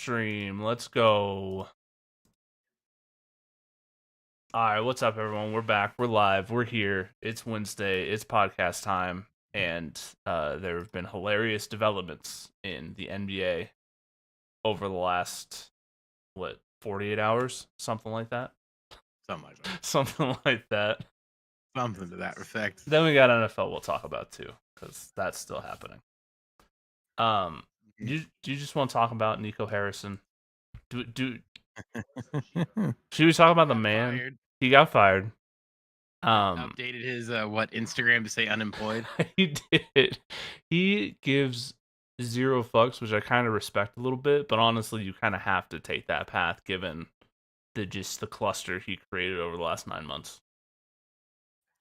stream. Let's go. All right, what's up, everyone? We're back. We're live. We're here. It's Wednesday. It's podcast time, and there have been hilarious developments in the NBA over the last 48 hours, something like that. Something like that. Something like that. Something to that effect. Then we got NFL. We'll talk about too, because that's still happening. Do you just want to talk about Nico Harrison? Should we talk about the man? Fired. He got fired. Updated his Instagram to say unemployed. He did. He gives zero fucks, which I kind of respect a little bit, but honestly, you kind of have to take that path given the cluster he created over the last 9 months.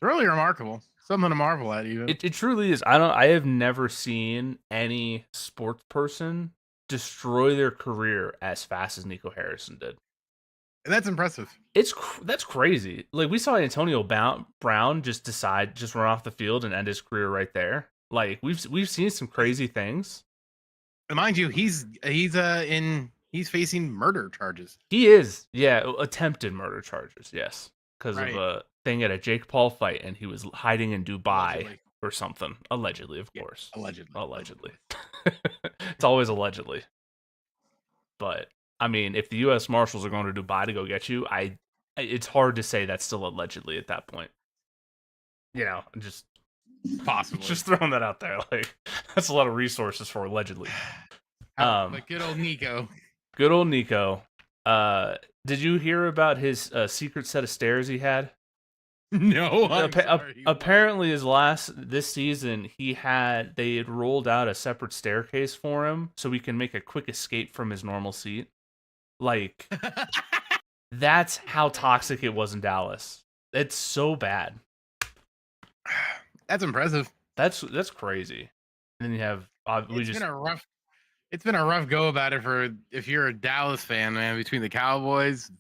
Really remarkable. Something to marvel at, even. It truly is. I have never seen any sports person destroy their career as fast as Nico Harrison did. And that's impressive. That's crazy. Like, we saw Antonio Brown just run off the field and end his career right there. Like, we've seen some crazy things. And mind you, he's facing murder charges. He is, yeah, attempted murder charges, yes, because of a thing at a Jake Paul fight, and he was hiding in Dubai or something. Allegedly, of course. Allegedly. It's always allegedly. But I mean, if the U.S. Marshals are going to Dubai to go get you, it's hard to say that's still allegedly at that point. You know, just possibly just throwing that out there. Like, that's a lot of resources for allegedly. But good old Nico. Good old Nico. Did you hear about his secret set of stairs he had? No. Apparently, this season, they had rolled out a separate staircase for him so he can make a quick escape from his normal seat. Like, that's how toxic it was in Dallas. It's so bad. That's impressive. That's crazy. And then you have It's been a rough go about it for if you're a Dallas fan, man. Between the Cowboys,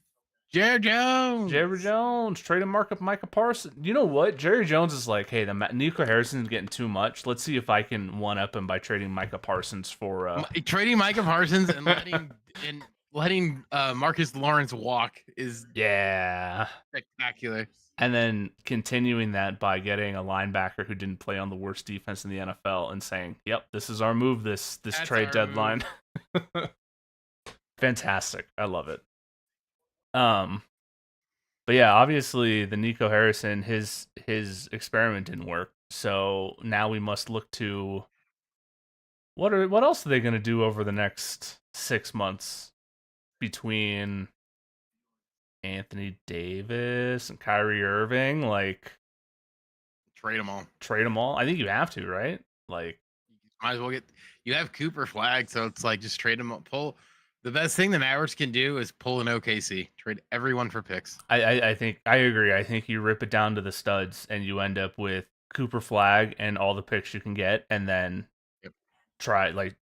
Jerry Jones, trade and mark up Micah Parsons. You know what? Jerry Jones is like, hey, Nico Harrison is getting too much. Let's see if I can one up him by trading Micah Parsons for trading Micah Parsons and letting Marcus Lawrence walk is spectacular. And then continuing that by getting a linebacker who didn't play on the worst defense in the NFL and saying, "Yep, this is our move. This trade deadline." Fantastic. I love it. But yeah, obviously the Nico Harrison, his experiment didn't work. So now we must look to what else are they going to do over the next 6 months between Anthony Davis and Kyrie Irving? Like, trade them all. I think you have to, right? Like, might as well you have Cooper Flag, so it's like just trade them all. The best thing the Mavericks can do is pull an OKC. Trade everyone for picks. I think I agree. I think you rip it down to the studs and you end up with Cooper Flag and all the picks you can get, and then you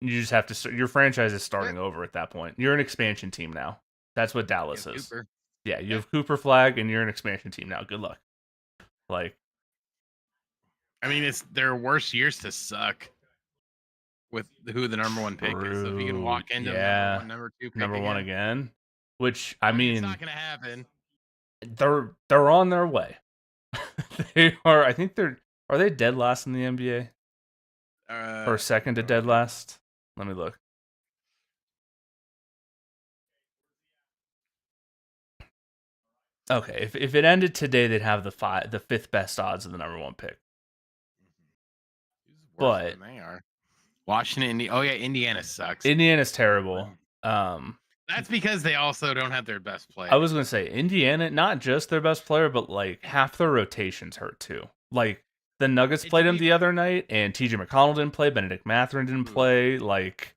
just have to. Your franchise is starting over at that point. You're an expansion team now. That's what Dallas is. Cooper. Yeah, you have Cooper Flag and you're an expansion team now. Good luck. Like, I mean, it's their worst years to suck. With who the number one pick is, so if you can walk into number two pick number one again, which I mean, it's not gonna happen. They're on their way. They are. I think are they dead last in the NBA? Or second to dead last? Let me look. Okay, if it ended today, they'd have the fifth best odds of the number one pick. But they are. Washington, Indiana sucks. Indiana's terrible. That's because they also don't have their best player. I was going to say, Indiana, not just their best player, but like half their rotations hurt too. Like, the Nuggets played him the other night, and TJ McConnell didn't play, Benedict Mathurin didn't play. Like,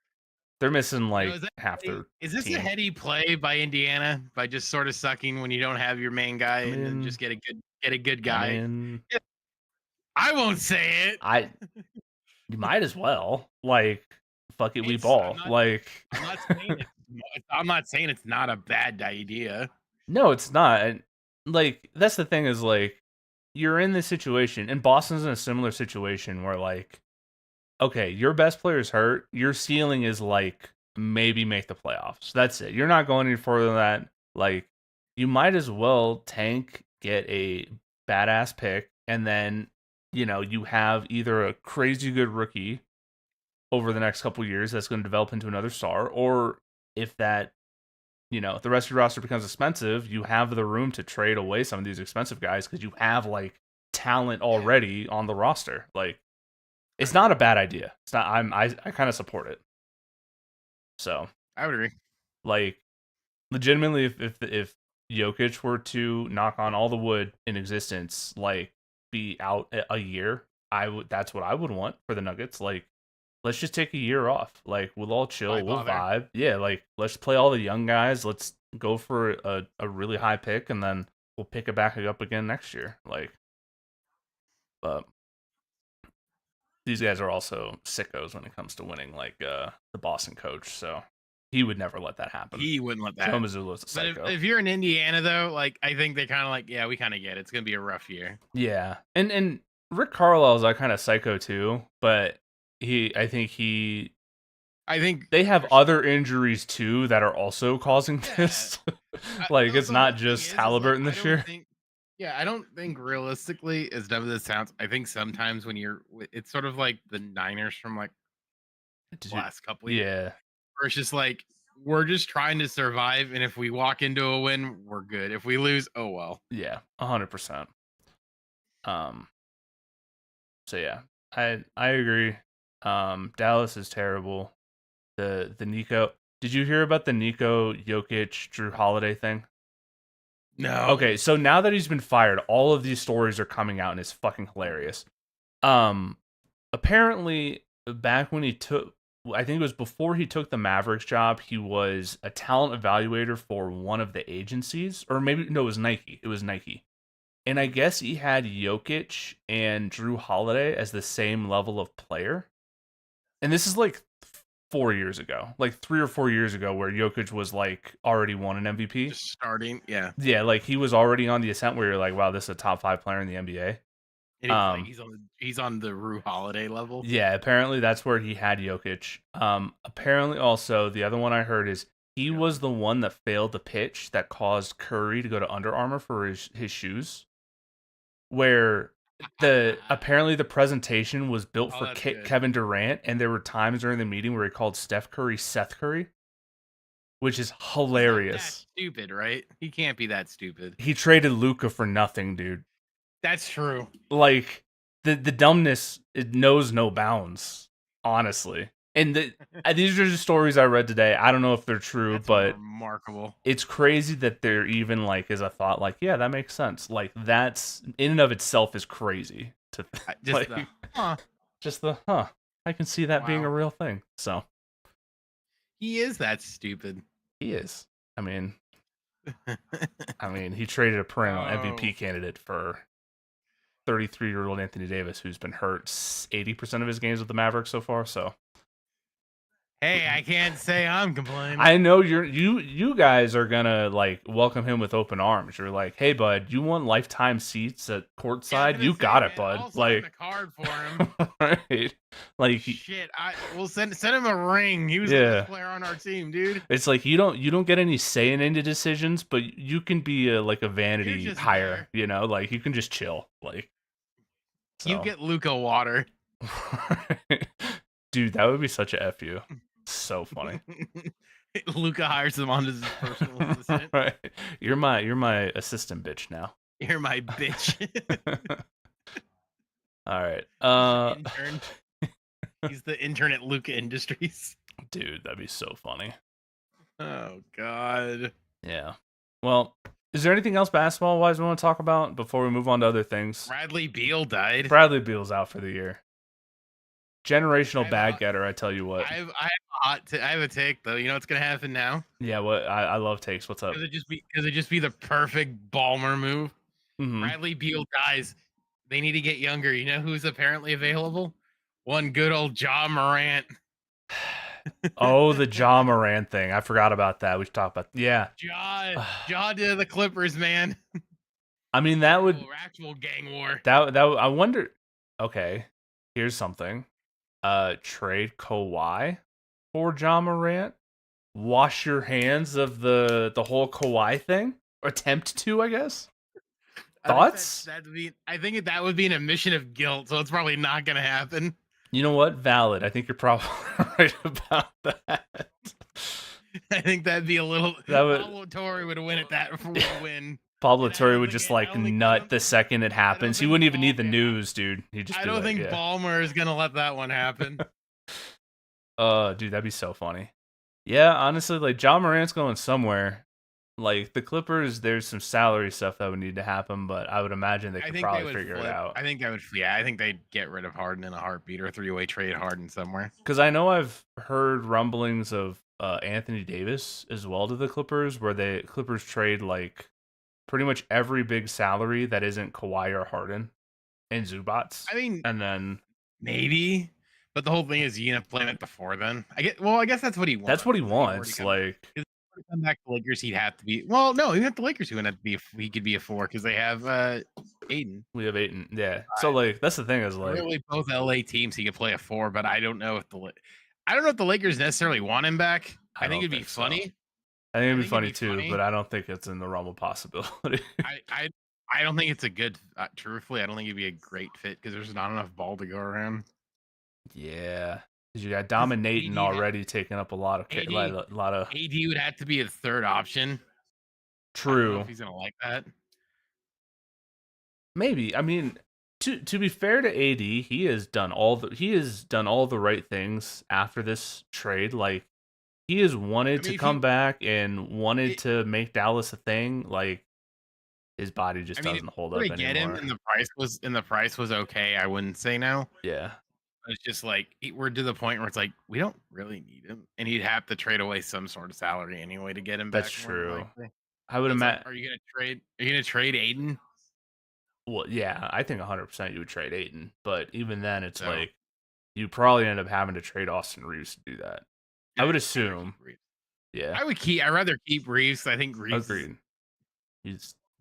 they're missing half their Is this team. a heady play by Indiana by just sort of sucking when you don't have your main guy and then just get a good guy? I won't say it. You might as well. Like, fuck it, we ball. I'm not saying it's not a bad idea. No, it's not. And, like, that's the thing is, like, you're in this situation, and Boston's in a similar situation where, like, okay, your best player's hurt. Your ceiling is, like, maybe make the playoffs. That's it. You're not going any further than that. Like, you might as well tank, get a badass pick, and then, you have either a crazy good rookie over the next couple years that's going to develop into another star, or if that, the rest of your roster becomes expensive, you have the room to trade away some of these expensive guys because you have, like, talent already on the roster. Like, it's not a bad idea. It's not. I kind of support it. So I would agree. Like, legitimately, if Jokic were to knock on all the wood in existence, like, be out a year, that's what I would want for the Nuggets. Like, let's just take a year off. Like, we'll all chill, we'll vibe. Yeah, like, let's play all the young guys. Let's go for a really high pick, and then we'll pick it back up again next year. Like, but these guys are also sickos when it comes to winning, like the Boston coach. So he would never let that happen. He wouldn't let that. Joe Mazzulla's a psycho. But if you're in Indiana, though, like, I think they kind of like, yeah, we kind of get it. It's gonna be a rough year. Yeah, and Rick Carlisle's like kind of psycho too, but I think they have other injuries too that are also causing this. Like, it's not just Halliburton this year. I don't think realistically, as dumb as it sounds, I think sometimes when it's sort of like the Niners from like the last couple of years. Yeah. Where it's just like, we're just trying to survive, and if we walk into a win, we're good. If we lose, oh well. Yeah, 100%. So yeah, I agree. Dallas is terrible. The Nico. Did you hear about the Nico Jokic Drew Holiday thing? No. Okay, so now that he's been fired, all of these stories are coming out, and it's fucking hilarious. Apparently, back when I think it was before he took the Mavericks job, he was a talent evaluator for one of the agencies, or maybe, no, it was Nike. It was Nike. And I guess he had Jokic and Drew Holiday as the same level of player. And this is like 4 years ago, like 3 or 4 years ago, where Jokic was like already won an MVP. Just starting, yeah. Yeah, like he was already on the ascent where you're like, wow, this is a top 5 player in the NBA. And he's on the Drew Holiday level. Yeah, apparently that's where he had Jokic. Apparently also the other one I heard is he was the one that failed the pitch that caused Curry to go to Under Armour for his shoes. Where apparently the presentation was built for Kevin Durant, and there were times during the meeting where he called Steph Curry Seth Curry, which is hilarious. That's stupid, right? He can't be that stupid. He traded Luka for nothing, dude. That's true. Like, the dumbness, it knows no bounds, honestly. And these are just stories I read today. I don't know if they're true, but remarkable. It's crazy that they're even like as a thought, like, yeah, that makes sense. Like, that's in and of itself is crazy to just I can see that being a real thing. So he is that stupid. He is. I mean, he traded a perennial MVP candidate for 33-year-old Anthony Davis, who's been hurt 80% of his games with the Mavericks so far. So, hey, I can't say I'm complaining. I know you guys are gonna like welcome him with open arms. You're like, hey, bud, you want lifetime seats at courtside? You got it, bud. I'll like sign the card for him. Right? Like, shit, we'll send him a ring. He was the best player on our team, dude. It's like you don't get any say in any decisions, but you can be a vanity hire. You know, like you can just chill. Like, so. You get Luka water. Dude, that would be such a fu. So funny. Luka hires him on his personal assistant. Right. You're my assistant bitch now. You're my bitch. All right. Intern. He's the intern at Luka Industries. Dude, that'd be so funny. Oh God. Yeah. Well, is there anything else basketball wise we want to talk about before we move on to other things? Bradley Beal died. Bradley Beal's out for the year. Generational bag getter, I tell you what. I have a take though. You know what's gonna happen now? Yeah, what I love takes. What's up? Because it just be the perfect Ballmer move. Mm-hmm. Bradley Beal dies. They need to get younger. You know who's apparently available? One good old Ja Morant. Oh, the Ja Morant thing. I forgot about that. We should talk about Ja to the Clippers, man. I mean, that would actual gang war. That I wonder. Okay, here's something. Trade Kawhi for Ja Morant wash your hands of the whole Kawhi thing, or attempt to, I guess. Thoughts? I think that would be an admission of guilt, so it's probably not going to happen. You know what? Valid. I think you're probably right about that. I think that'd be a little. Pablo Torre would win at that win. Pablo Torre would just like nut the second it happens. He wouldn't even need the news, dude. He'd just. I don't think Ballmer is gonna let that one happen. Dude, that'd be so funny. Yeah, honestly, like John Morant's going somewhere. Like the Clippers, there's some salary stuff that would need to happen, but I would imagine they could probably figure it out. I think I think they'd get rid of Harden in a heartbeat, or three-way trade Harden somewhere. Because I know I've heard rumblings of Anthony Davis as well to the Clippers, where the Clippers trade like pretty much every big salary that isn't Kawhi or Harden and Zubats. I mean, and then maybe. But the whole thing is you have to play him at the 4 then. I guess that's what he wants. That's what he wants. Like, come back to Lakers, he'd have to be. Well, no, even at the Lakers, he wouldn't have to be. He could be a 4 because they have Aiden. We have Aiden, yeah. So like, that's the thing is like, really both LA teams he could play a 4, but I don't know if the Lakers necessarily want him back. I think it'd be funny. I think it'd be funny too, but I don't think it's in the realm of possibility. I don't think it's a good. Truthfully, I don't think it'd be a great fit because there's not enough ball to go around. Yeah, because you got dominating already taking up a lot of AD would have to be a third option. True. I don't know if he's gonna like that. Maybe. I mean, to be fair to AD, he has done all the right things after this trade. Like he has wanted to come back and wanted to make Dallas a thing. Like his body just doesn't hold up anymore. Get him, and the price was okay. I wouldn't say no. Yeah. It's just like we're to the point where it's like we don't really need him, and he'd have to trade away some sort of salary anyway to get him back. That's true. I would imagine. Are you gonna trade Aiden? Well, yeah, I think 100% you would trade Aiden, but even then, it's like you probably end up having to trade Austin Reeves to do that. I would assume. Yeah, I'd rather keep Reeves. I think Reeves. Agreed.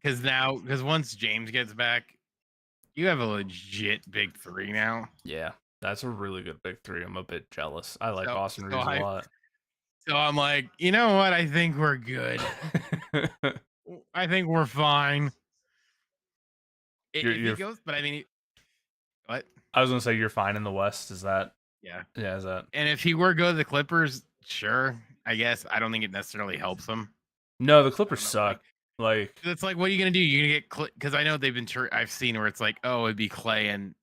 Because once James gets back, you have a legit big 3 now. Yeah, that's a really good big 3. I'm a bit jealous. I like Austin Reeves a lot. So I'm like, you know what? I think we're good. I think we're fine. If he goes, but I mean, what? I was gonna say you're fine in the West. Is that? Yeah. Yeah. Is that? And if he were to go to the Clippers, sure. I guess I don't think it necessarily helps him. No, the Clippers suck. Like it's like, what are you gonna do? You're gonna get because I know they've been. I've seen where it's like, oh, it'd be Clay and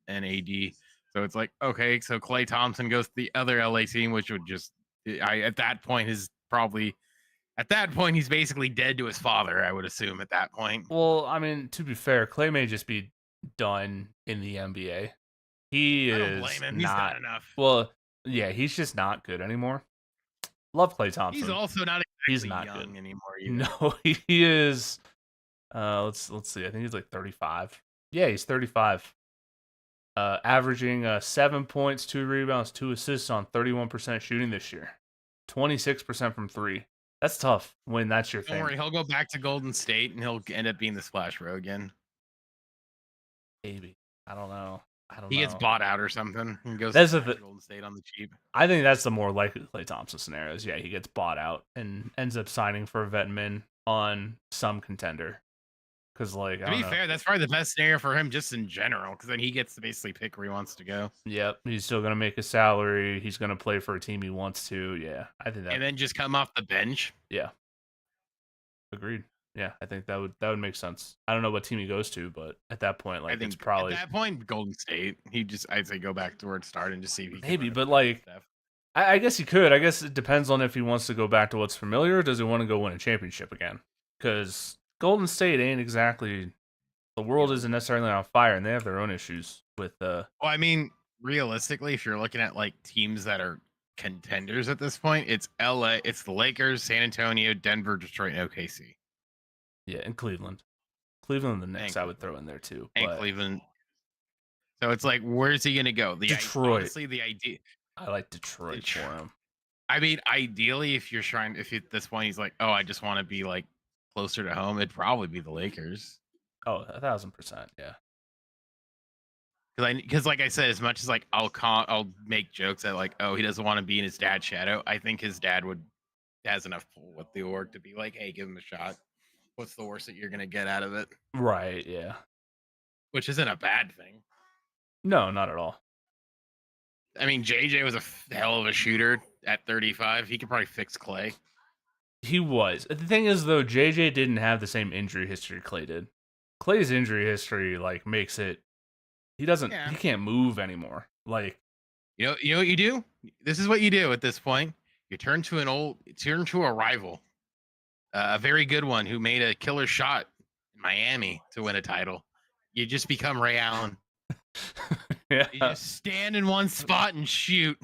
AD. So it's like, okay, so Klay Thompson goes to the other LA team, which would just, at that point he's basically dead to his father, I would assume at that point. Well, I mean, to be fair, Clay may just be done in the NBA. I don't blame him. He's not enough. Well, yeah, he's just not good anymore. Love Klay Thompson. He's also not exactly not young good anymore either. No, he is. Let's see. I think he's like 35. Yeah, he's 35. Averaging 7 points, 2 rebounds, 2 assists on 31% shooting this year. 26% from 3. That's tough when that's your thing. Don't worry, he'll go back to Golden State and he'll end up being the Splash Bro again. Maybe. I don't know. He gets bought out or something and goes to Golden State on the cheap. I think that's the more likely Klay Thompson scenarios. Yeah, he gets bought out and ends up signing for a vet min on some contender. Because, like, to be fair, that's probably the best scenario for him just in general. Because then he gets to basically pick where he wants to go. Yep, he's still gonna make a salary. He's gonna play for a team he wants to. Yeah, I think that. And then just come off the bench. Yeah. Agreed. Yeah, I think that would make sense. I don't know what team he goes to, but at that point, like, it's probably at that point Golden State. I'd say go back to where it started and just see if he maybe. But like, I guess he could. I guess it depends on if he wants to go back to what's familiar. Or does he want to go win a championship again? Because Golden State ain't exactly. The world isn't necessarily on fire, and they have their own issues with. Well, I mean, realistically, if you're looking at like teams that are contenders at this point, it's LA, it's the Lakers, San Antonio, Denver, Detroit, and OKC. Yeah, and Cleveland. Cleveland and the Knicks I would throw in there too. And Cleveland. So it's like, where's he gonna go? Detroit. Honestly, the idea. I like Detroit for him. I mean, ideally, if at this point he's like, oh, I just want to be like closer to home, it'd probably be the Lakers. Oh, 1,000%, yeah. Because like I said, as much as like I'll make jokes that like, oh, he doesn't want to be in his dad's shadow. I think his dad has enough pull with the org to be like, hey, give him a shot. What's the worst that you're gonna get out of it? Right, yeah. Which isn't a bad thing. No, not at all. I mean, JJ was a hell of a shooter at 35. He could probably fix Clay. He was. The thing is, though, JJ didn't have the same injury history Clay did. Clay's injury history, like, makes it... He can't move anymore. Like... You know what you do? This is what you do at this point. You turn to a rival. A very good one who made a killer shot in Miami to win a title. You just become Ray Allen. Yeah. You just stand in one spot and shoot.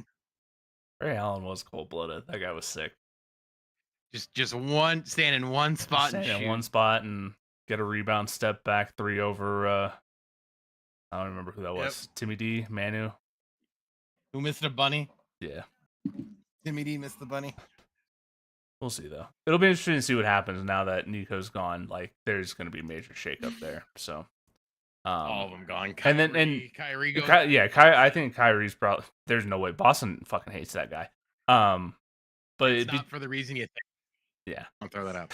Ray Allen was cold-blooded. That guy was sick. Just stand in one spot and shoot. Stand in one spot and get a rebound, step back, 3 over, I don't remember who that was. Timmy D, Manu. Who missed a bunny? Yeah. Timmy D missed the bunny. We'll see, though. It'll be interesting to see what happens now that Nico's gone. Like, there's going to be a major shakeup there. So, all of them gone. Kyrie goes. I think Kyrie's probably. There's no way. Boston fucking hates that guy. But it's not for the reason you think. Yeah, I'll throw that out.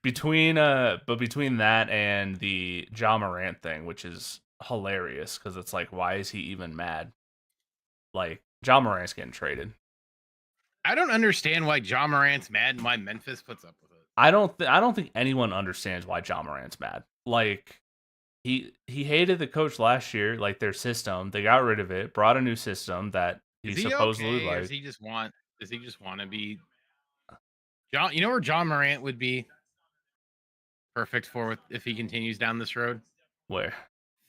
Between that and the Ja Morant thing, which is hilarious because it's like, why is he even mad? Like, Ja Morant's getting traded. I don't understand why Ja Morant's mad and why Memphis puts up with it. I don't think anyone understands why Ja Morant's mad. Like, he hated the coach last year, like their system. They got rid of it, brought a new system that he supposedly like. Does he just want to be John? You know where Ja Morant would be perfect for if he continues down this road? Where?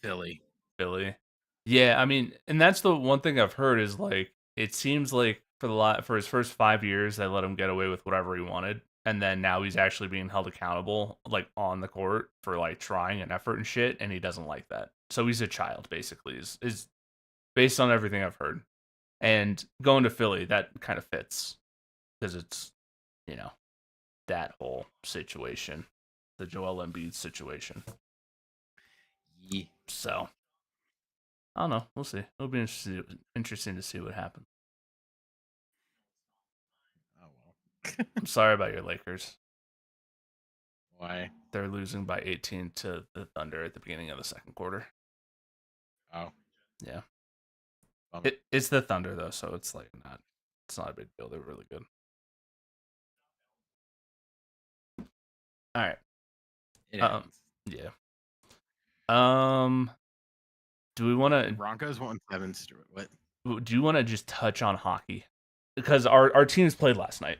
Philly. Yeah, I mean, and that's the one thing I've heard is like it seems like for his first 5 years they let him get away with whatever he wanted, and then now he's actually being held accountable like on the court for like trying and effort and shit, and he doesn't like that. So he's a child basically is based on everything I've heard. And going to Philly, that kind of fits because it's, that whole situation, the Joel Embiid situation. Yeah. So, I don't know. We'll see. It'll be interesting to see what happens. Oh, well. I'm sorry about your Lakers. Why? They're losing by 18 to the Thunder at the beginning of the second quarter. Oh. Yeah. It's the Thunder, though, so it's like it's not a big deal. They're really good. All right. Yeah. Do we want to? Broncos won 7 straight. What? Do you want to just touch on hockey? Because our teams played last night.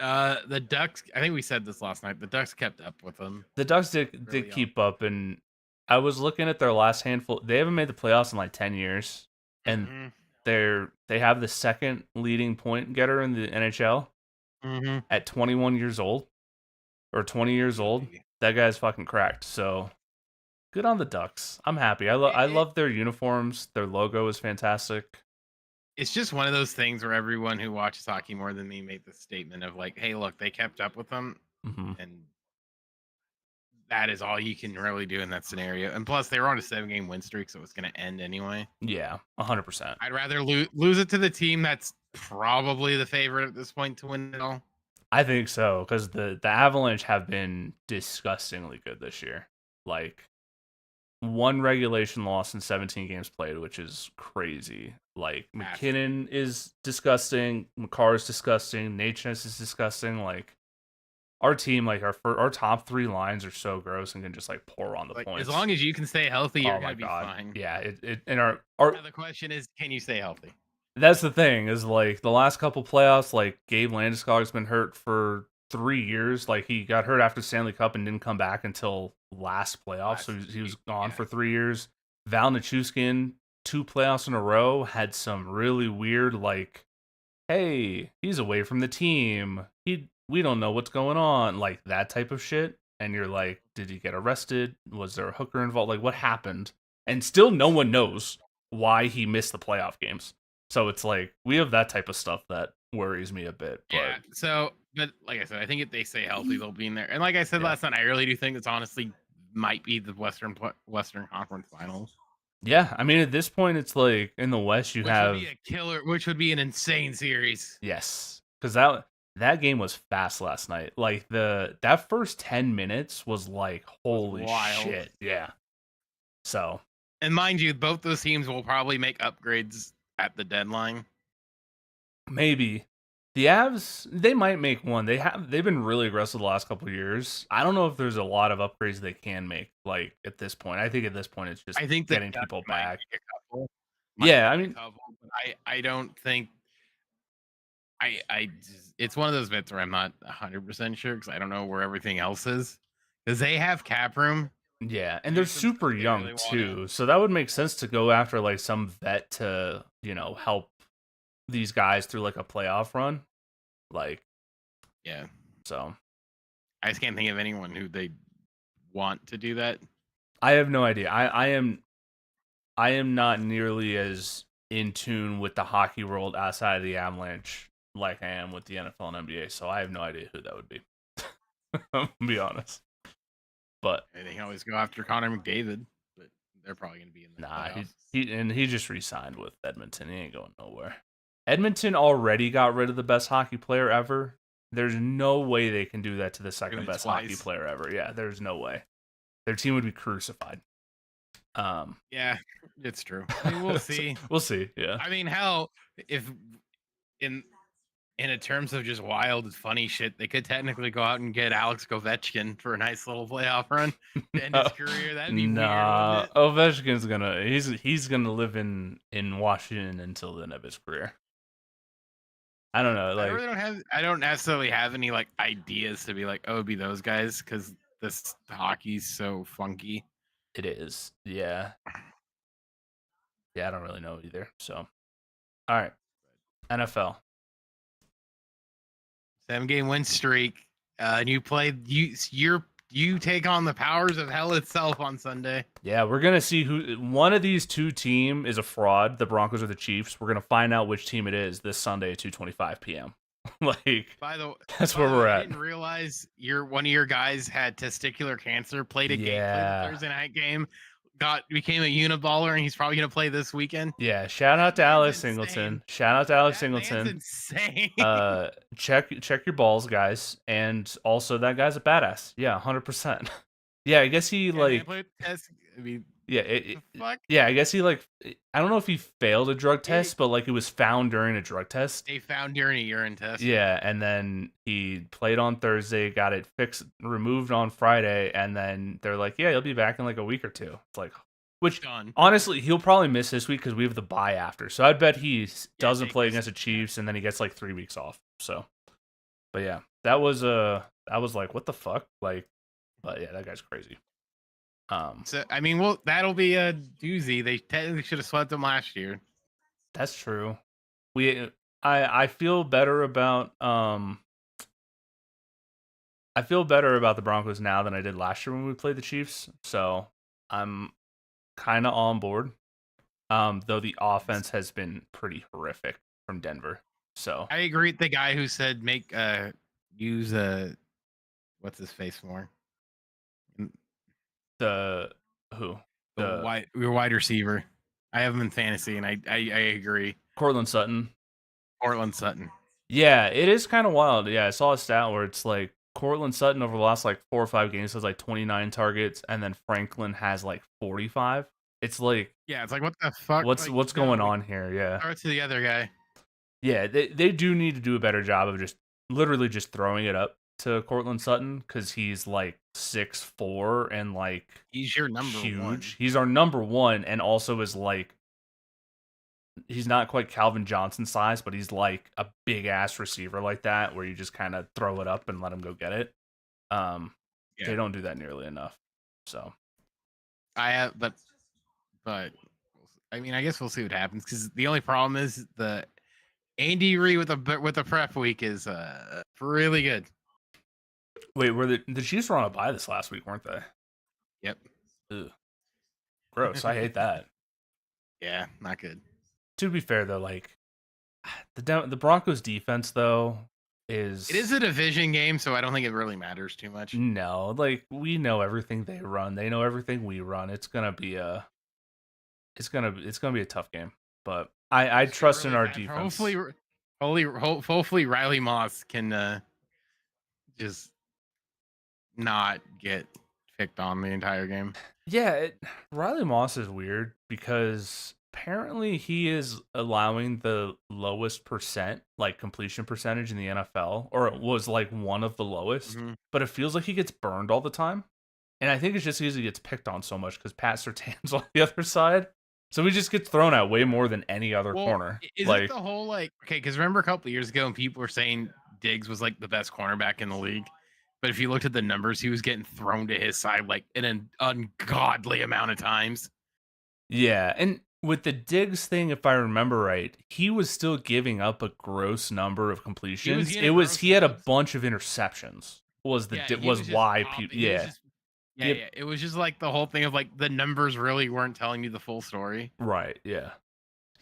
The Ducks. I think we said this last night. The Ducks kept up with them. The Ducks did keep up, and I was looking at their last handful. They haven't made the playoffs in like 10 years, and they have the second leading point getter in the NHL at 21 years old. Or 20 years old, that guy's fucking cracked. So, good on the Ducks. I'm happy. I love their uniforms. Their logo is fantastic. It's just one of those things where everyone who watches hockey more than me made the statement of like, hey, look, they kept up with them. And that is all you can really do in that scenario. And plus, they were on a 7-game win streak, so it's going to end anyway. Yeah, 100%. I'd rather lose it to the team that's probably the favorite at this point to win it all. I think so, because the Avalanche have been disgustingly good this year. Like, 1 regulation loss in 17 games played, which is crazy. Like, McKinnon is disgusting. Makar is disgusting. Natchez is disgusting. Like, our team, like, our top 3 lines are so gross and can just, like, pour on the points. As long as you can stay healthy, you're going to be fine. Yeah, and our the question is, can you stay healthy? That's the thing, is like the last couple playoffs, like Gabe Landeskog's been hurt for 3 years. Like he got hurt after Stanley Cup and didn't come back until last playoff, so he was gone for 3 years. Val Nichushkin, 2 playoffs in a row, had some really weird like, hey, he's away from the team. We don't know what's going on, like that type of shit. And you're like, did he get arrested? Was there a hooker involved? Like what happened? And still no one knows why he missed the playoff games. So it's like we have that type of stuff that worries me a bit. But... Yeah. So, but like I said, I think if they stay healthy, they'll be in there. And like I said last night, I really do think this honestly might be the Western Conference Finals. Yeah, I mean at this point it's like in the West you which would have be a killer, which would be an insane series. yes, because that game was fast last night. Like that first 10 minutes was like Was holy wild. shit, yeah. So And mind you, both those teams will probably make upgrades at the deadline. maybe the Avs they might make one. They've been really aggressive the last couple of years. I don't know if there's a lot of upgrades they can make. Like at this point, I think at this point it's just I think that getting people might back. make a couple. Yeah, I mean, But I don't think it's one of those bits where I'm not 100% sure because I don't know where everything else is because they have cap room. yeah, and they're super young really too, so that would make sense to go after like some vet to help these guys through like a playoff run, like Yeah, so. I just can't think of anyone who they want to do that. I have no idea. I am not nearly as in tune with the hockey world outside of the Avalanche like I am with the NFL and NBA, so I have no idea who that would be. I'm gonna be honest. But They can always go after Connor McDavid, but they're probably going to be in the playoffs. he just re-signed with Edmonton. He ain't going nowhere. Edmonton already got rid of the best hockey player ever. There's no way they can do that to the second best hockey player ever. Yeah, there's no way. Their team would be crucified. Yeah, it's true. I mean, we'll see. We'll see. Yeah. I mean, hell, if in a terms of just wild, funny shit, they could technically go out and get Alex Ovechkin for a nice little playoff run to end his career. That'd be weird. Ovechkin's he's gonna live in Washington until the end of his career. I don't know. Like I don't necessarily have any like ideas to be like, oh, it'd be those guys because this hockey's so funky. It is. Yeah. Yeah, I don't really know either. So, all right, NFL. 7-game win streak. And you take on the powers of hell itself on Sunday. Yeah, we're gonna see who one of these two team is a fraud, the Broncos or the Chiefs. We're gonna find out which team it is this Sunday at 2:25 p.m. Like, that's where we're at. I didn't realize one of your guys had testicular cancer. Played a Thursday night game. Became a uniballer, and he's probably gonna play this weekend. Yeah, shout out to Alex Singleton. Shout out to Alex Singleton. Insane. Check your balls, guys, and also that guy's a badass. Yeah, 100%. Yeah, I guess he I guess he I don't know if he failed a drug test, but like it was found during a drug test. They found during a urine test. Yeah, and then he played on Thursday, got it removed on Friday, and then they're like, yeah, he'll be back in like a week or two. It's like, which honestly, he'll probably miss this week because we have the bye after. So I bet he doesn't play against the Chiefs, and then he gets like 3 weeks off. So, but yeah, that was like, what the fuck? Like, but yeah, that guy's crazy. So I mean, that'll be a doozy. They technically should have swept them last year. That's true. I feel better about the Broncos now than I did last year when we played the Chiefs. So I'm kind of on board. Though the offense has been pretty horrific from Denver. So I agree with the guy who said use what's his face more. Your wide receiver. I have him in fantasy, and I agree. Courtland Sutton. Yeah, it is kind of wild. Yeah, I saw a stat where it's like Courtland Sutton over the last like 4 or 5 games has like 29 targets, and then Franklin has like 45. It's like, yeah, it's like, what the fuck? What's going on here? Yeah. Throw it to the other guy. Yeah, they do need to do a better job of just literally just throwing it up to Courtland Sutton because he's like 6'4" and like he's your number huge. one. He's our number one, and also is like he's not quite Calvin Johnson size, but he's like a big ass receiver like that where you just kind of throw it up and let him go get it. They don't do that nearly enough. So but I mean, I guess we'll see what happens because the only problem is the Andy Reid with the prep week is really good. Wait, were the Chiefs were on a bye this last week, weren't they? Yep. Ugh. Gross. I hate that. Yeah, not good. To be fair though, like the Broncos defense though it is a division game, so I don't think it really matters too much. No, like we know everything they run. They know everything we run. It's gonna be it's gonna be a tough game, but I trust in really our bad. defense. Hopefully Riley Moss can just not get picked on the entire game. Yeah, Riley Moss is weird because apparently he is allowing the lowest completion percentage in the NFL, or it was like one of the lowest. Mm-hmm. But it feels like he gets burned all the time, and I think it's just because he gets picked on so much because Pat Surtain's on the other side, so he just gets thrown out way more than any other corner. Is it the whole okay? Because remember a couple years ago, when people were saying Diggs was like the best cornerback in the league. But if you looked at the numbers, he was getting thrown to his side like an ungodly amount of times. Yeah, and with the Diggs thing, if I remember right, he was still giving up a gross number of completions. He had a bunch of interceptions. Yeah. It was just like the whole thing of like the numbers really weren't telling you the full story. Right. Yeah.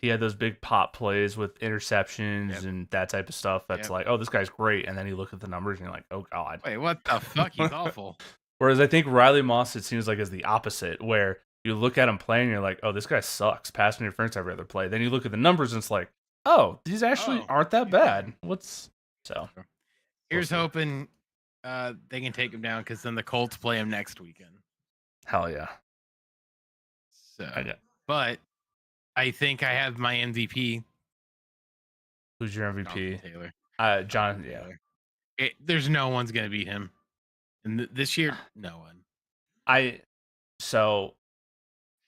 He had those big pop plays with interceptions and that type of stuff. That's like, oh, this guy's great, and then you look at the numbers and you're like, oh god. Wait, what the fuck? He's awful. Whereas I think Riley Moss, it seems like, is the opposite, where you look at him playing and you're like, oh, this guy sucks. Pass interference every other play. Then you look at the numbers and it's like, oh, these actually aren't that bad. Here's hoping they can take him down, because then the Colts play him next weekend. Hell yeah. So, but I think I have my MVP. Who's your MVP? Jonathan Taylor. Jonathan Taylor. There's no one's gonna beat him, and this year, no one.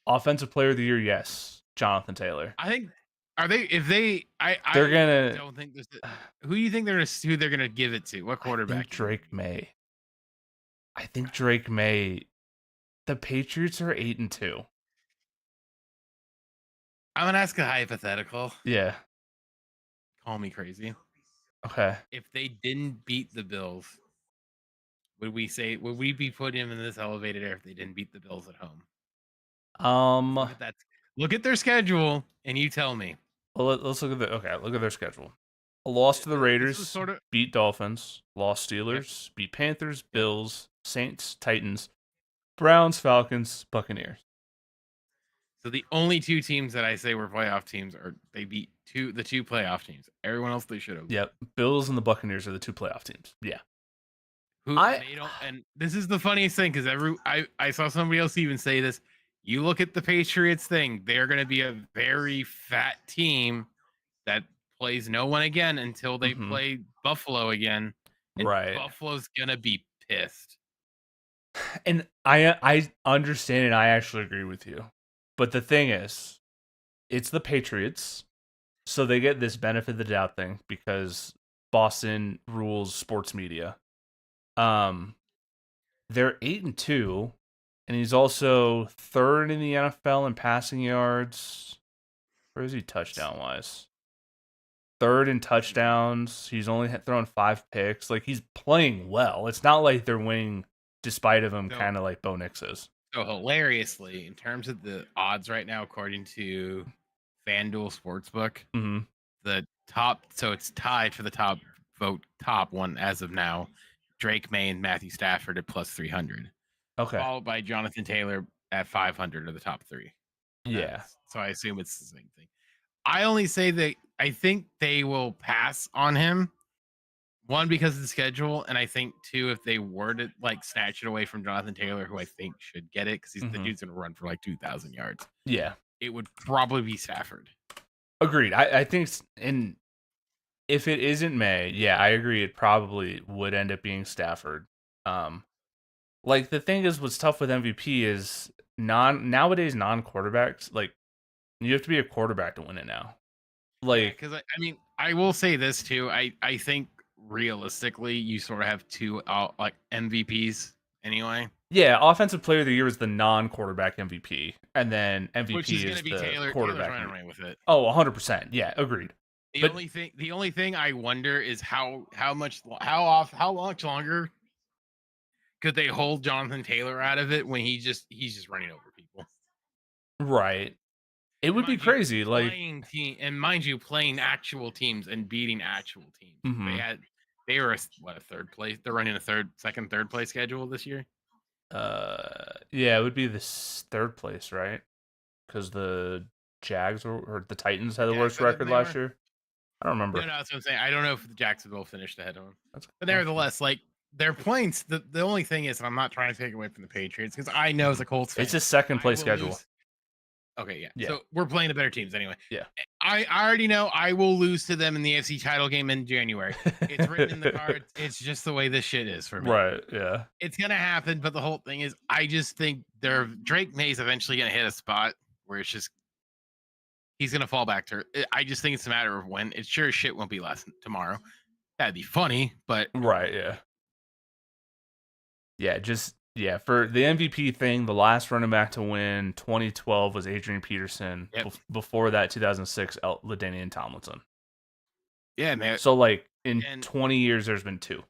Offensive Player of the Year, yes, Jonathan Taylor. I think they're gonna. I don't think who do you think who they're gonna give it to? What quarterback? I think Drake May. The Patriots are 8-2. I'm gonna ask a hypothetical. Yeah. Call me crazy. Okay. If they didn't beat the Bills, would we be putting him in this elevated air if they didn't beat the Bills at home? Look at their schedule, and you tell me. Well, let's look at their schedule. A loss to the Raiders, beat Dolphins, lost Steelers, beat Panthers, Bills, Saints, Titans, Browns, Falcons, Buccaneers. So the only two teams that I say were playoff teams are they beat the two playoff teams. Everyone else they should have. Yep, Bills and the Buccaneers are the two playoff teams. Yeah. And this is the funniest thing, because I saw somebody else even say this. You look at the Patriots thing; they're going to be a very fat team that plays no one again until they play Buffalo again. And right. Buffalo's going to be pissed. And I understand, and I actually agree with you. But the thing is, it's the Patriots, so they get this benefit of the doubt thing because Boston rules sports media. They're 8-2, and he's also third in the NFL in passing yards. Where is he touchdown wise? Third in touchdowns. He's only thrown 5 picks. Like, he's playing well. It's not like they're winning despite of him, kind of like Bo Nix is. So hilariously, in terms of the odds right now, according to FanDuel Sportsbook, the top, so it's tied for the top one as of now. Drake May and Matthew Stafford at plus 300. Okay. Followed by Jonathan Taylor at 500 are the top 3. Yeah. So I assume it's the same thing. I only say that I think they will pass on him. 1, because of the schedule, and I think 2, if they were to like snatch it away from Jonathan Taylor, who I think should get it, because the dude's gonna run for like 2,000 yards. Yeah. It would probably be Stafford. Agreed. I think, and if it isn't May, yeah, I agree. It probably would end up being Stafford. Like, the thing is, what's tough with MVP is nowadays non-quarterbacks, like, you have to be a quarterback to win it now. Like, because I mean, I will say this too. I think realistically, you sort of have 2 like MVPs anyway. Yeah, Offensive Player of the Year is the non-quarterback MVP, and then MVP Which is the Taylor, quarterback. Taylor's running away with it. Oh, 100%. Yeah, agreed. The only thing I wonder is how much longer could they hold Jonathan Taylor out of it when he's just running over people. Right. It would be crazy, playing actual teams and beating actual teams. They were a third place. They're running a third place schedule this year. Yeah, it would be this third place, right? because the Jags or the Titans had the worst Jags, record last year? I don't remember. No, that's what I'm saying. I don't know if the Jacksonville finished ahead of them. That's But nevertheless, like their points, the only thing is, and I'm not trying to take away from the Patriots because I know as a Colts fan, it's a second place schedule. Lose. Okay, yeah. Yeah. So we're playing the better teams anyway. Yeah. I already know I will lose to them in the AFC title game in January. It's written in the cards. It's just the way this shit is for me. Right. Yeah. It's gonna happen, but the whole thing is, I just think Drake May's eventually gonna hit a spot where it's just he's gonna fall back to. I just think it's a matter of when. It sure as shit won't be less tomorrow. That'd be funny, but right. Yeah. Yeah. Just yeah. For the MVP thing, the last running back to win 2012 was Adrian Peterson. Yep. Before that, 2006, LaDainian Tomlinson. Yeah, man. So like in 20 years, there's been 2.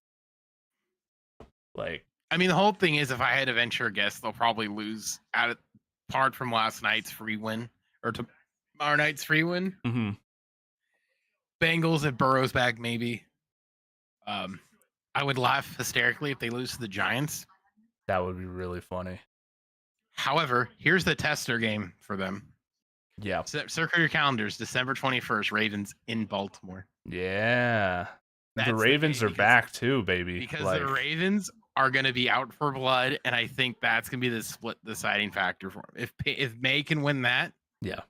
Like, I mean, the whole thing is, if I had to venture a guess, they'll probably lose apart from last night's free win or tomorrow night's free win. Mm-hmm. Bengals if Burrow's back, maybe. I would laugh hysterically if they lose to the Giants. That would be really funny. However, here's the tester game for them. Yeah. Circle your calendars. December 21st, Ravens in Baltimore. Yeah. The Ravens are back too, baby. Because the Ravens are going to be out for blood, and I think that's going to be the split deciding factor for them. If May can win that, yeah,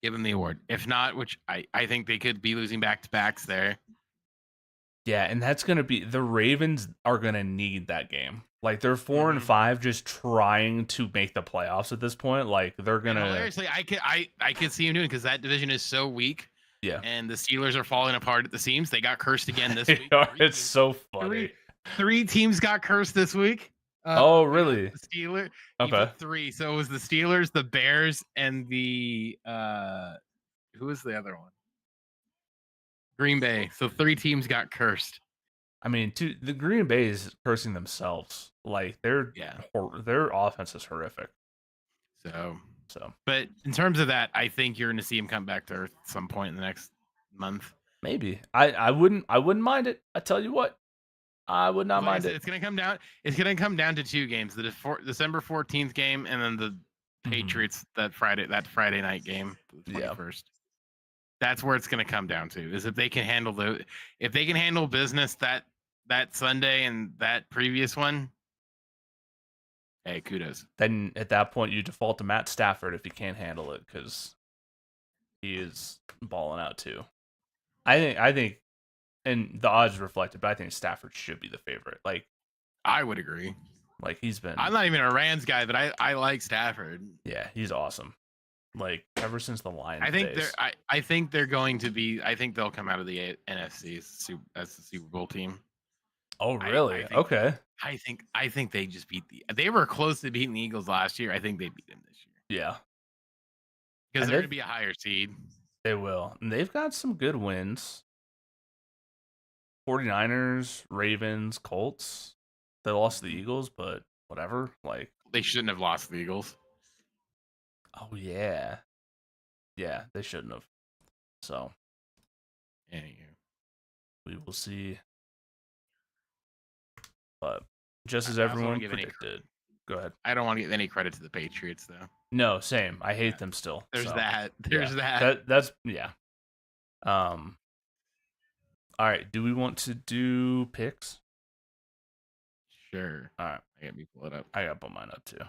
give them the award. If not, which I think they could be losing back-to-backs there. Yeah, and that's going to be, the Ravens are going to need that game. Like, they're 4-5 just trying to make the playoffs at this point. Like, they're going to... Hilariously, I could see them doing it because that division is so weak. Yeah. And the Steelers are falling apart at the seams. They got cursed again this week. It's so funny. Three teams got cursed this week. Oh, really? The Steelers. Okay. 3. So it was the Steelers, the Bears, and the... who was the other one? Green Bay. So 3 teams got cursed. I mean, the Green Bay is cursing themselves. Like, their offense is horrific. So, but in terms of that, I think you're going to see him come back to earth at some point in the next month. Maybe. I wouldn't mind it. I tell you what, I would not mind it. It's going to come down. It's going to come down to 2 games: the December 14th game, and then the Patriots that Friday night game, the 21st. That's where it's going to come down to, is if they can handle business that Sunday and that previous one. Hey, kudos. Then at that point, you default to Matt Stafford if you can't handle it, because he is balling out too. I think, and the odds reflected, but I think Stafford should be the favorite. Like, I would agree. Like, he's been... I'm not even a Rams guy, but I like Stafford. Yeah, he's awesome. Like, ever since the Lions days. I think they're going to be... I think they'll come out of the NFC as the Super Bowl team. Oh, really? Okay. I think they just beat they were close to beating the Eagles last year. I think they beat them this year. Yeah. Because they're going to be a higher seed. They will. And they've got some good wins. 49ers, Ravens, Colts. They lost to the Eagles, but whatever. Like, they shouldn't have lost the Eagles. Oh, yeah. Yeah, they shouldn't have. So, we will see. But just as everyone predicted. Go ahead. I don't want to give any credit to the Patriots, though. No, same. I hate them still. There's so. that. That's yeah. All right. Do we want to do picks? Sure. All right. I got me pull it up. I got to pull mine up too.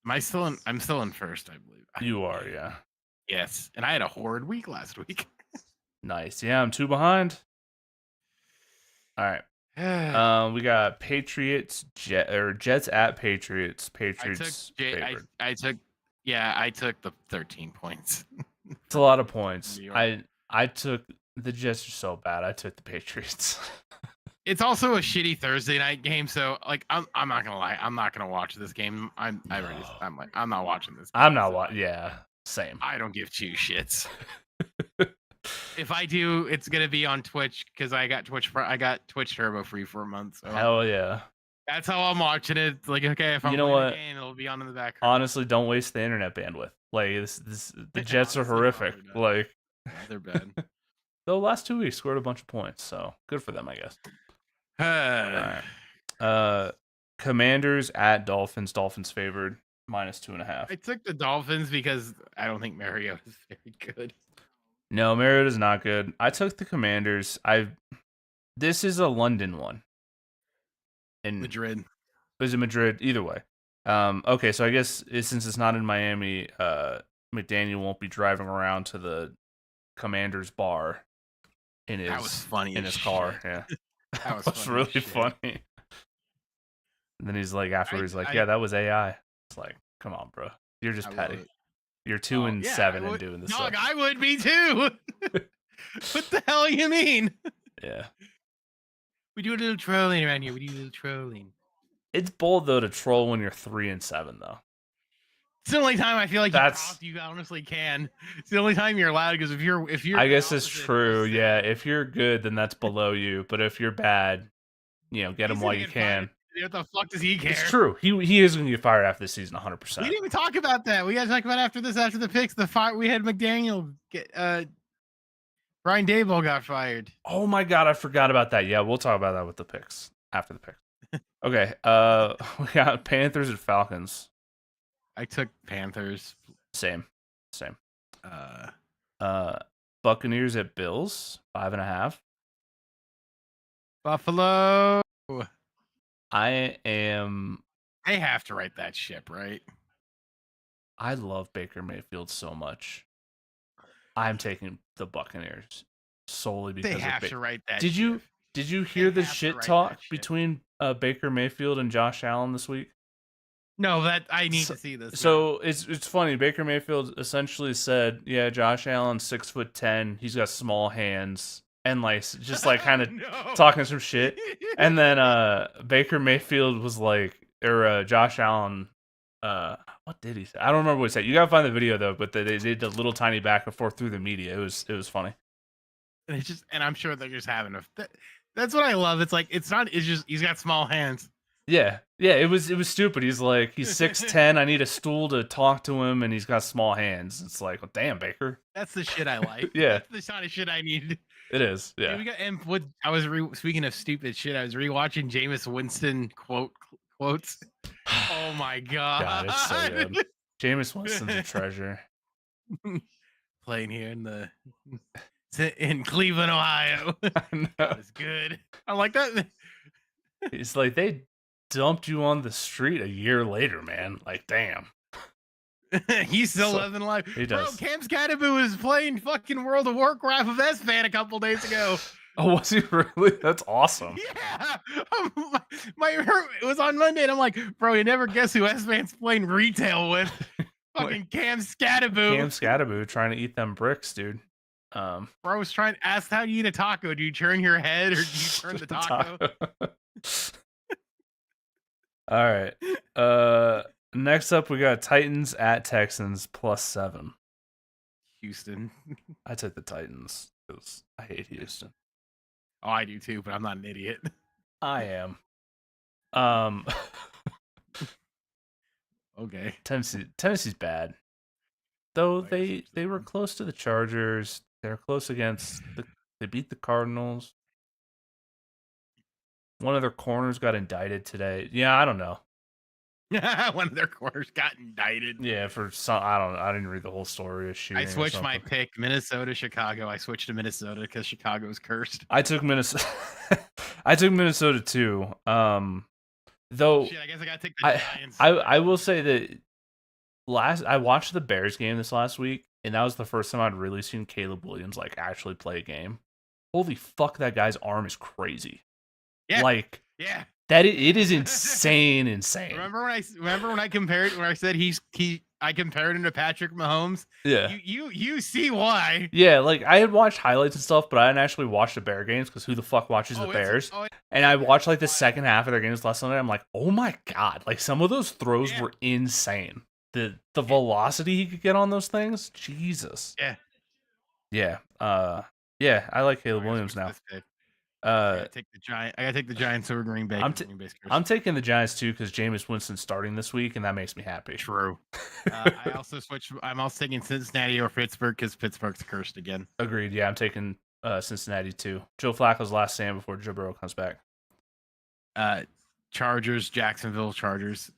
I'm still in first, I believe. You are, yeah. Yes, and I had a horrid week last week. Nice. Yeah, I'm 2 behind. All right. We got Patriots, Jets at Patriots. Patriots. I took the 13 points. It's a lot of points. I took the Jets are so bad. I took the Patriots. It's also a shitty Thursday night game, so like I'm not gonna lie, I'm not gonna watch this game. I'm not watching this game. I'm not watching. Yeah, same. I don't give 2 shits. If I do, it's gonna be on Twitch because I got Twitch Turbo free for a month. So hell yeah. That's how I'm watching it. It's like, okay, if I'm playing a game, it'll be on in the background. Honestly, don't waste the internet bandwidth. Like the Jets are horrific. Like they're bad. The last 2 weeks scored a bunch of points, so good for them, I guess. All right. Commanders at Dolphins. Dolphins favored -2.5. I took the Dolphins because I don't think Mariota is very good. No, Mariota's not good. I took the Commanders. This is a London one. In Madrid. Is it Madrid? Either way. Okay, so I guess since it's not in Miami, McDaniel won't be driving around to the Commanders bar in his car. Yeah, that was really funny. And then he's like, afterwards, yeah, that was AI. It's like, come on, bro, you're just petty. You're 2-7 and doing this. Dog, I would be too. What the hell you mean? Yeah. We do a little trolling around here. We do a little trolling. It's bold though to troll when you're 3-7 though. It's the only time I feel like you honestly can. It's the only time you're allowed, because if you're I guess it's true. Yeah, if you're good, then that's below you. But if you're bad, get him while you can. What the fuck does he care? It's true. He is going to get fired after this season, 100%. We didn't even talk about that. We got to talk about after the picks. We had McDaniel get Brian Daboll got fired. Oh my god, I forgot about that. Yeah, we'll talk about that with the picks after the picks. Okay, we got Panthers and Falcons. I took Panthers. Same. Buccaneers at Bills, 5.5. Buffalo. They have to write that ship, right? I love Baker Mayfield so much. I'm taking the Buccaneers solely because they have to write that. Did you hear the shit talk between Baker Mayfield and Josh Allen this week? No, that I need to see this. So it's funny. Baker Mayfield essentially said, "Yeah, Josh Allen's 6'10". He's got small hands," and just kind of talking some shit. And then Baker Mayfield was like, or Josh Allen, what did he say? I don't remember what he said. You gotta find the video though. But they did a little tiny back and forth through the media. It was funny. And I'm sure they're just having that's what I love. It's like it's just he's got small hands. Yeah. It was stupid. He's like, he's 6'10". I need a stool to talk to him, and he's got small hands. It's like, well, damn, Baker. That's the shit I like. Yeah, that's the kind of shit I need. It is. Yeah. Speaking of stupid shit, I was rewatching Jameis Winston quotes. Oh my god, it's so good. Jameis Winston's a treasure. Playing here in Cleveland, Ohio. It's good. I like that. It's like they dumped you on the street a year later, man. Like, damn. He's still living life. He does. Bro, Cam Scatterbo was playing fucking World of Warcraft with S-Fan a couple days ago. Oh, was he really? That's awesome. Yeah. It was on Monday, and I'm like, bro, you never guess who S-Fan's playing retail with. Fucking Cam Scatterbo. Cam Scatterbo trying to eat them bricks, dude. Bro was trying to ask, how do you eat a taco? Do you turn your head or do you turn the taco? All right. Next up, we got Titans at Texans +7. Houston. I took the Titans because I hate Houston. Oh, I do too, but I'm not an idiot. I am. Okay. Tennessee's bad. Though they were close to the Chargers. They're close against they beat the Cardinals. One of their corners got indicted today. Yeah, I don't know. One of their corners got indicted. Yeah, for some I didn't read the whole story of shooting. I switched my pick, Minnesota, Chicago. I switched to Minnesota because Chicago is cursed. I took Minnesota. I took Minnesota too. Though shit, I guess I gotta take the Giants. I will say that I watched the Bears game this last week, and that was the first time I'd really seen Caleb Williams actually play a game. Holy fuck, that guy's arm is crazy. Yeah. Yeah. That it is insane. Remember when I compared when I said I compared him to Patrick Mahomes? Yeah. You see why. Yeah, I had watched highlights and stuff, but I hadn't actually watched the Bear games because who the fuck watches the Bears? And I watched the second half of their games last Sunday. I'm like, oh my god, some of those throws were insane. The velocity he could get on those things, Jesus. Yeah. Yeah. Yeah, I like Caleb Williams now. I gotta take the Giants over Green Bay. I'm taking the Giants too because Jameis Winston's starting this week, and that makes me happy. True. I also switched. I'm also taking Cincinnati or Pittsburgh because Pittsburgh's cursed again. Agreed. Yeah, I'm taking Cincinnati 2. Joe Flacco's last stand before Joe Burrow comes back. Chargers, Jacksonville Chargers.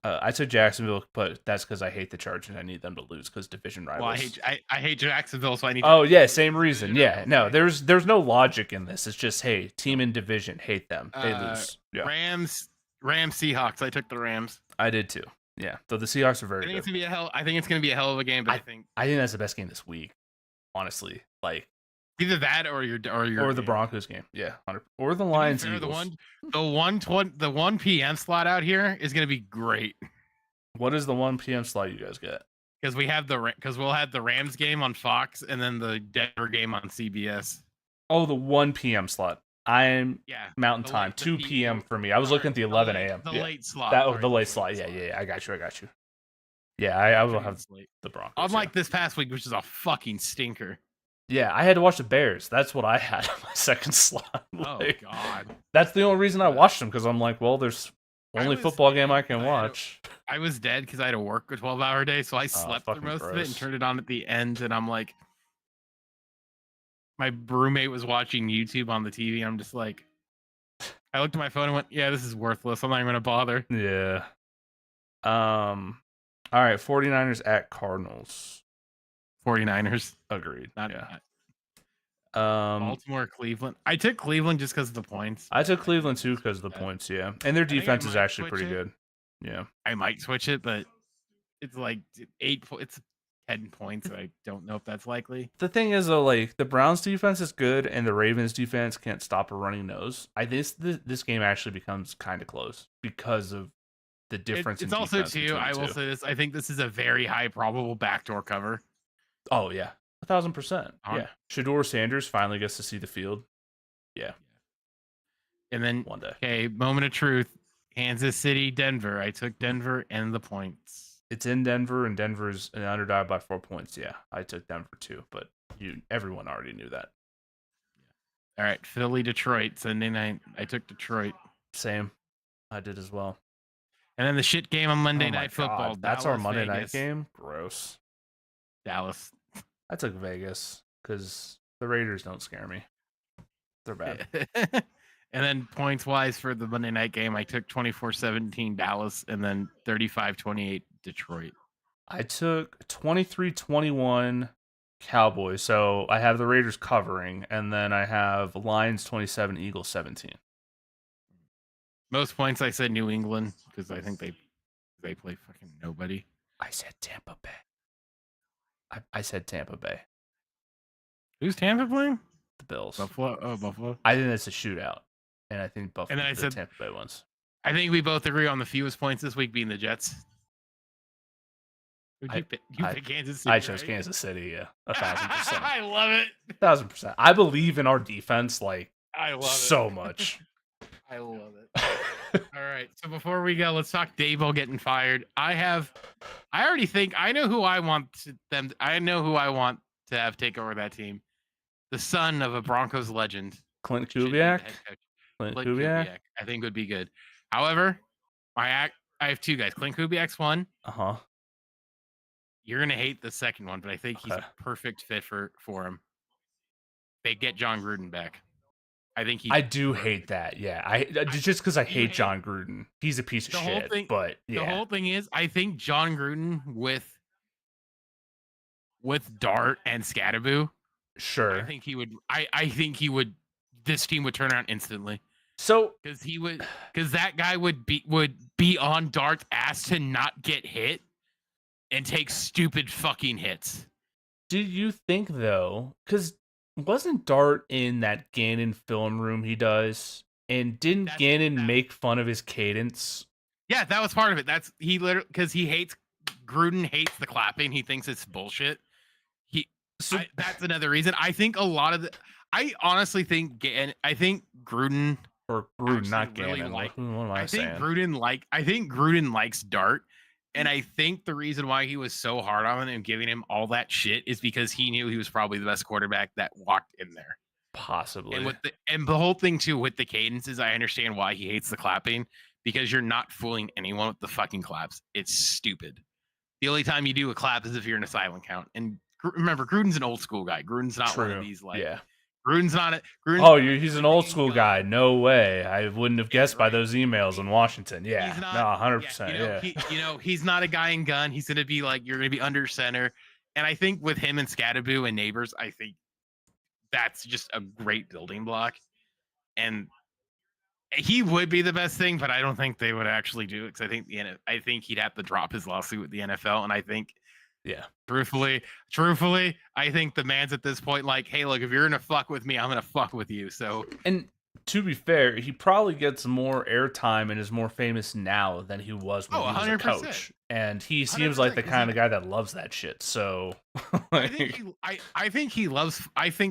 I took Jacksonville, but that's because I hate the Chargers. I need them to lose because division rivals. Well, I hate Jacksonville, so I need. Oh yeah, same reason. Yeah, no, there's no logic in this. It's just hey, team in division, hate them, they lose. Yeah. Rams, Seahawks. I took the Rams. I did too. Yeah, though the Seahawks are very good. I think it's gonna be a hell of a game, but I think that's the best game this week. Honestly, like either that or the Broncos game. Yeah, or the Lions. Fair, the 1 p.m. slot out here is gonna be great. What is the 1 p.m. slot you guys get? Because we'll have the Rams game on Fox and then the Denver game on CBS. Oh, the 1 p.m. slot. I'm Mountain Time, 2 p.m. for me. I was looking at the 11 a.m. The late slot. The late slot. Yeah. I got you. Yeah, I will have the Broncos. Unlike this past week, which is a fucking stinker. Yeah, I had to watch the Bears. That's what I had on my second slot. Like, oh, God. That's the only reason I watched them, because I'm like, well, there's only football game I can watch. I was dead because I had to work a 12-hour day, so I slept through most of it and turned it on at the end, and I'm like, my roommate was watching YouTube on the TV, and I'm just like, I looked at my phone and went, yeah, this is worthless. I'm not even going to bother. Yeah. All right, 49ers at Cardinals. 49ers. Agreed. Baltimore, Cleveland. I took Cleveland just because of the points. I took Cleveland too because of the points, yeah. And their defense is actually pretty good. Yeah. I might switch it, but it's like 8 it's 10 points. I don't know if that's likely. The thing is, though, like the Browns defense is good and the Ravens defense can't stop a running nose. This game actually becomes kind of close because of the difference in defense. It's also too, I will say this, I think this is a very high probable backdoor cover. Oh yeah. 1,000%. Yeah. Shador Sanders finally gets to see the field. Yeah. And then one day. Okay, moment of truth. Kansas City, Denver. I took Denver and the points. It's in Denver, and Denver's an underdog by 4 points. Yeah, I took Denver too, but everyone already knew that. All right, Philly, Detroit, Sunday night. I took Detroit. Same. I did as well. And then the shit game on Monday Night Football. That's our Monday night game? Gross. Dallas. I took Vegas because the Raiders don't scare me. They're bad. And then points-wise for the Monday night game, I took 24-17 Dallas and then 35-28 Detroit. I took 23-21 Cowboys. So I have the Raiders covering, and then I have Lions 27, Eagles 17. Most points I said New England because I think they play fucking nobody. I said Tampa Bay. I said Tampa Bay. Who's Tampa playing? The Bills. Buffalo. Oh, Buffalo. I think it's a shootout. And I think Buffalo. And then I said Tampa Bay ones. I think we both agree on the fewest points this week being the Jets. You pick Kansas City. I chose Kansas City. Yeah, 1,000%. I love it. 1,000%. I believe in our defense like I love so much. I love it. All right. So before we go, let's talk Daboll getting fired. I already think I know who I want to have take over that team. The son of a Broncos legend, Clint Kubiak. Clint Kubiak, I think would be good. However, I have two guys. Clint Kubiak's one. You're gonna hate the second one, but I think he's a perfect fit for him. They get John Gruden back. I think I do hate that. Yeah, just because I hate John Gruden. He's a piece of shit. But yeah. The whole thing is, I think John Gruden with Dart and Scatterboo. Sure. I think he would. I think he would. This team would turn around instantly. So because that guy would be on Dart's ass to not get hit and take stupid fucking hits. Do you think though? Because wasn't Dart in that Gannon film room he does, and didn't Gannon make fun of his cadence? Yeah, that was part of it. That's because Gruden hates the clapping. He thinks it's bullshit. That's another reason. I think a lot of I honestly think Gruden or Gruden, not Gannon. What am I saying? I think Gruden likes Dart, and I think the reason why he was so hard on him and giving him all that shit is because he knew he was probably the best quarterback that walked in there. Possibly. And the whole thing too with the cadences, I understand why he hates the clapping, because you're not fooling anyone with the fucking claps. It's stupid. The only time you do a clap is if you're in a silent count. And remember, Gruden's an old school guy. Gruden's not one of these Gruden's not it. Oh, he's an old school guy. No way. I wouldn't have guessed by those emails in Washington. He's Yeah, no, not. Yeah, 100%. Yeah, he's not a guy in gun. He's gonna be like you're gonna be under center, and I think with him and Scadaboo and Neighbors, I think that's just a great building block, and he would be the best thing, but I don't think they would actually do it because I think he'd have to drop his lawsuit with the NFL, and I think yeah. truthfully, I think the man's at this point like, hey, look, if you're gonna fuck with me, I'm gonna fuck with you. So, and to be fair, he probably gets more airtime and is more famous now than he was when he was a coach. And he seems like the kind of guy that loves that shit. So, like, I think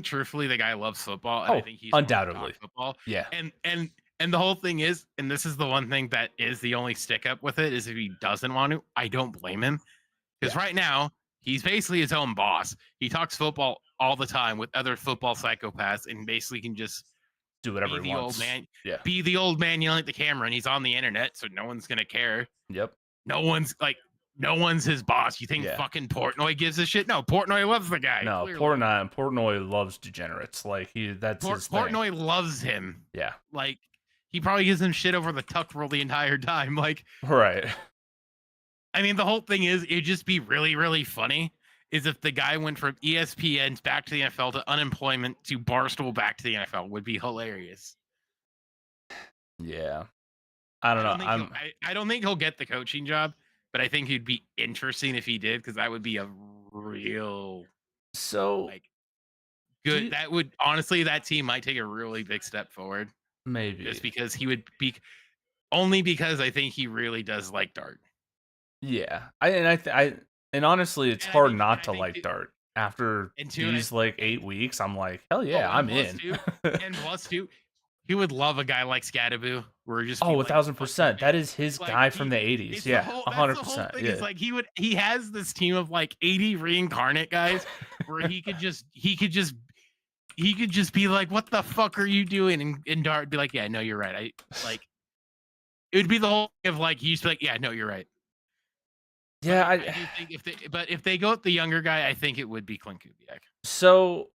truthfully, the guy loves football, and I think he's undoubtedly football. Yeah, and the whole thing is, and this is the one thing that is the only stick up with it, is if he doesn't want to, I don't blame him. Because right now, he's basically his own boss. He talks football all the time with other football psychopaths and basically can just do whatever he wants. Be the old man yelling at the camera, and he's on the internet, so no one's going to care. Yep. No one's his boss. You think fucking Portnoy gives a shit? No, Portnoy loves the guy. No, Portnoy loves degenerates. Like that's his thing. Portnoy loves him. Yeah. Like he probably gives him shit over the tuck rule the entire time. Like right. I mean, the whole thing is it'd just be really, really funny is if the guy went from ESPN back to the NFL to unemployment to Barstool back to the NFL would be hilarious. Yeah. I don't know. I don't think he'll get the coaching job, but I think he'd be interesting if he did because that would be a real good. That would honestly, that team might take a really big step forward. Maybe just because he would be only because I think he really does like Dart. Yeah, and honestly, it's hard not to like Dart after these 8 weeks. I'm like, hell yeah, I'm in. And plus two, he would love a guy like Scadaboo. Where just 1,000%. That is his guy from the 80s. Yeah, 100%. Yeah. It's like he has this team of 80 reincarnate guys where he could just be like, what the fuck are you doing? And Dart would be like, yeah, no, you're right. It would be the whole thing of he used to be like, yeah, no, you're right. Yeah, I do think if they go with the younger guy, I think it would be Clint Kubiak. So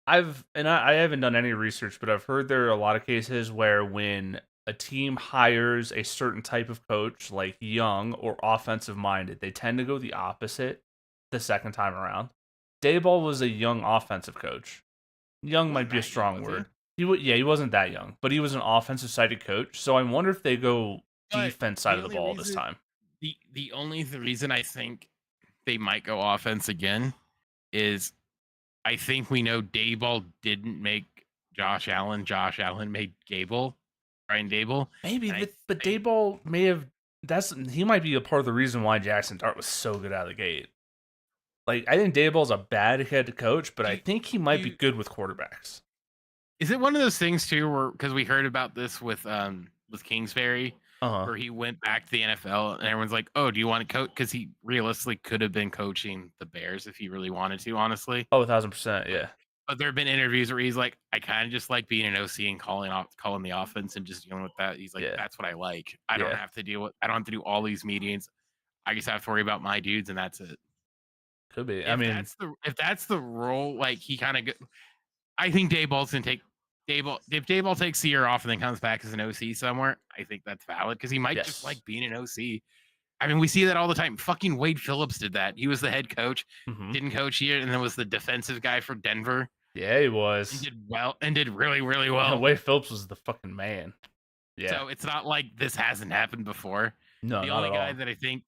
I haven't done any research, but I've heard there are a lot of cases where when a team hires a certain type of coach, like young or offensive minded, they tend to go the opposite the second time around. Daboll was a young offensive coach. Young might be a strong word. He wasn't that young, but he was an offensive sided coach. So I wonder if they go defense side of the ball this time. The only reason I think they might go offense again is I think we know Daboll didn't make Josh Allen. Josh Allen made Brian Daboll. Maybe, but Daboll may have. He might be a part of the reason why Jackson Dart was so good out of the gate. I think Daboll's a bad head coach, but I think he might be good with quarterbacks. Is it one of those things too, where because we heard about this with Kingsbury? Where he went back to the NFL and everyone's like, oh, do you want to coach? Because he realistically could have been coaching the Bears if he really wanted to, honestly. 1,000%, yeah. But there have been interviews where he's like, I kind of just like being an OC and calling the offense and just dealing with that. He's like, that's what I like. I don't have to do all these meetings. I just have to worry about my dudes and that's it. Could be. If that's the role, he kind of I think Daboll's gonna take if Daboll takes the year off and then comes back as an OC somewhere, I think that's valid because he might just like being an OC. I mean, we see that all the time. Fucking Wade Phillips did that. He was the head coach, didn't coach here, and then was the defensive guy for Denver. Yeah, he was. He did well and did really, really well. Yeah, Wade Phillips was the fucking man. Yeah. So it's not like this hasn't happened before. No, the only guy that I think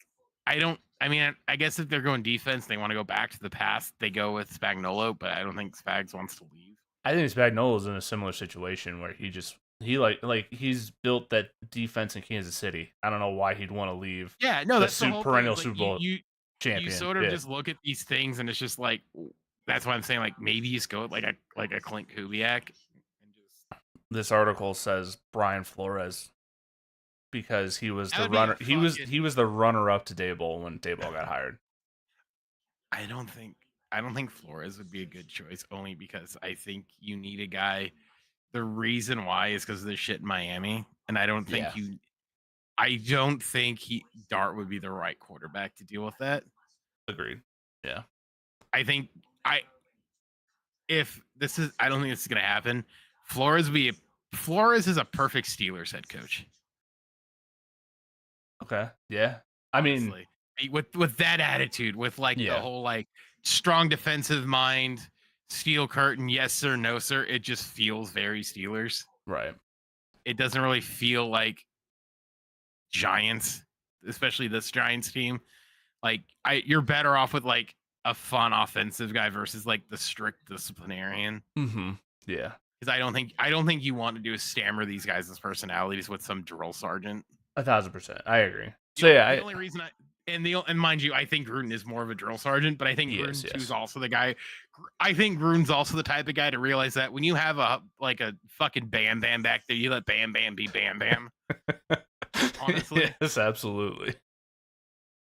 I guess if they're going defense, they want to go back to the past. They go with Spagnuolo, but I don't think Spags wants to leave. I think Spagnuolo's in a similar situation where he's built that defense in Kansas City. I don't know why he'd want to leave. Yeah, no, that's the perennial Super Bowl champion. You sort of just look at these things, and it's just that's why I'm saying maybe you just go with like a Clint Kubiak. This article says Brian Flores because he was the runner. He was the runner up to Daboll when Daboll got hired. I don't think Flores would be a good choice, only because I think you need a guy. The reason why is because of the shit in Miami, and I don't think Dart would be the right quarterback to deal with that. Agreed. Yeah, I think if this is, I don't think this is gonna happen. Flores is a perfect Steelers head coach. Okay. Yeah. I mean, Honestly, with that attitude, with like the yeah. whole like strong defensive mind, steel curtain, yes sir, no sir. It just feels very Steelers. Right. It doesn't really feel like Giants, especially this Giants team. Like you're better off with like a fun offensive guy versus like the strict disciplinarian. Mm-hmm. Yeah. Because I don't think you want to do is stammer these guys' personalities with some drill sergeant. 1,000%. I agree. So yeah, The only reason and mind you, I think Gruden is more of a drill sergeant, but I think Gruden too is also the guy. I think Gruden's also the type of guy to realize that when you have a fucking Bam Bam back there, you let Bam Bam be Bam Bam. Honestly, yes, absolutely.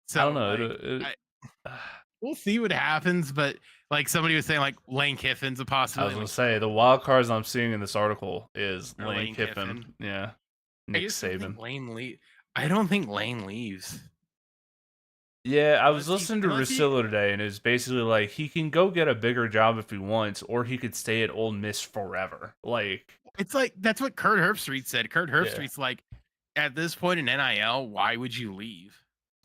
so I don't know. We'll see what happens, but like somebody was saying, like Lane Kiffin's a possibility. I was gonna say the wild cards I'm seeing in this article is Lane Kiffin. Yeah, Nick Saban. I don't think Lane leaves. Yeah, I was listening to Russillo today, and it was basically like he can go get a bigger job if he wants, or he could stay at Ole Miss forever. Like it's like that's what Kurt Herbstreit said. Kurt Herbstreit's like, at this point in NIL, why would you leave?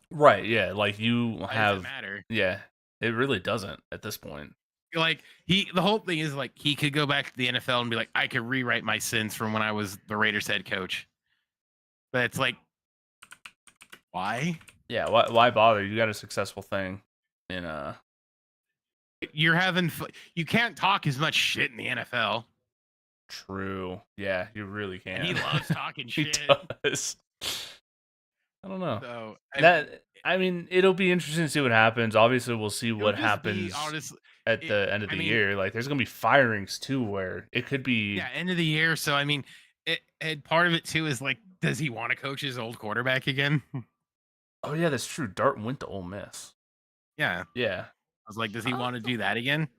Right? Yeah, like you why have. does it matter? Yeah, it really doesn't at this point. Like the whole thing is like he could go back to the NFL and be like, I could rewrite my sins from when I was the Raiders head coach. But it's like, why? Yeah, why bother? You got a successful thing in You're having you can't talk as much shit in the NFL. True. Yeah, you really can. And he loves talking shit. He does. I don't know. So I mean, it'll be interesting to see what happens. Obviously, we'll see what happens at the end of the year. Like, there's gonna be firings too, where it could be end of the year. So I mean, and part of it too is like, does he want to coach his old quarterback again? Oh yeah, that's true. Dart went to Ole Miss. Yeah. Yeah. I was like, does he want to do that again?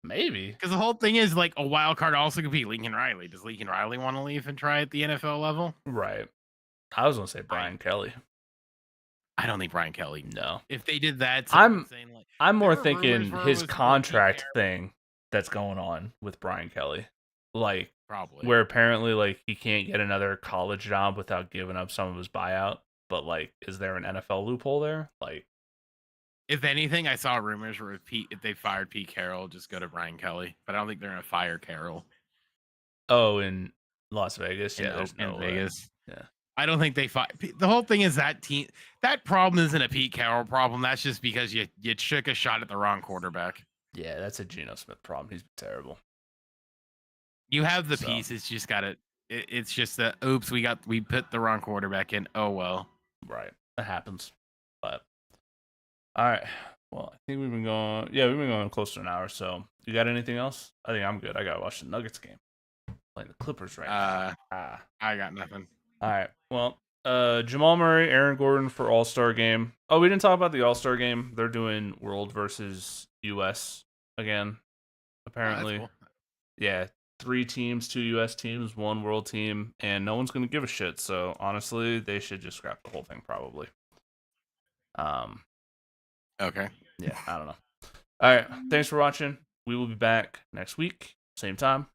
Maybe. Because the whole thing is like a wild card also could be Lincoln Riley. Does Lincoln Riley want to leave and try at the NFL level? Right. I was gonna say Brian Kelly. I don't think Brian Kelly. No. If they did that, I'm more thinking his contract thing that's going on with Brian Kelly. Like, probably where apparently like he can't get another college job without giving up some of his buyout. But like, is there an NFL loophole there? Like, if anything, I saw rumors where if they fired Pete Carroll, just go to Brian Kelly. But I don't think they're gonna fire Carroll. Oh, in Las Vegas, yeah, there's no Vegas. Yeah, I don't think they fire. The whole thing is that team. That problem isn't a Pete Carroll problem. That's just because you took a shot at the wrong quarterback. Yeah, that's a Geno Smith problem. He's terrible. You have the pieces, just gotta. It's just that oops, we put the wrong quarterback in. Oh well. Right, that happens. But all right, well, I think we've been going. Yeah, we've been going close to an hour. So, you got anything else? I think I'm good. I gotta watch the Nuggets game. Playing the Clippers right now. I got nothing. All right. Well, Jamal Murray, Aaron Gordon for All-Star game. Oh, we didn't talk about the All-Star game. They're doing World versus US again, apparently. Cool. Yeah, 3 teams, 2 US teams, 1 World team, and no one's going to give a shit. So, honestly, they should just scrap the whole thing probably. Okay. Yeah, I don't know. All right. Thanks for watching. We will be back next week, same time,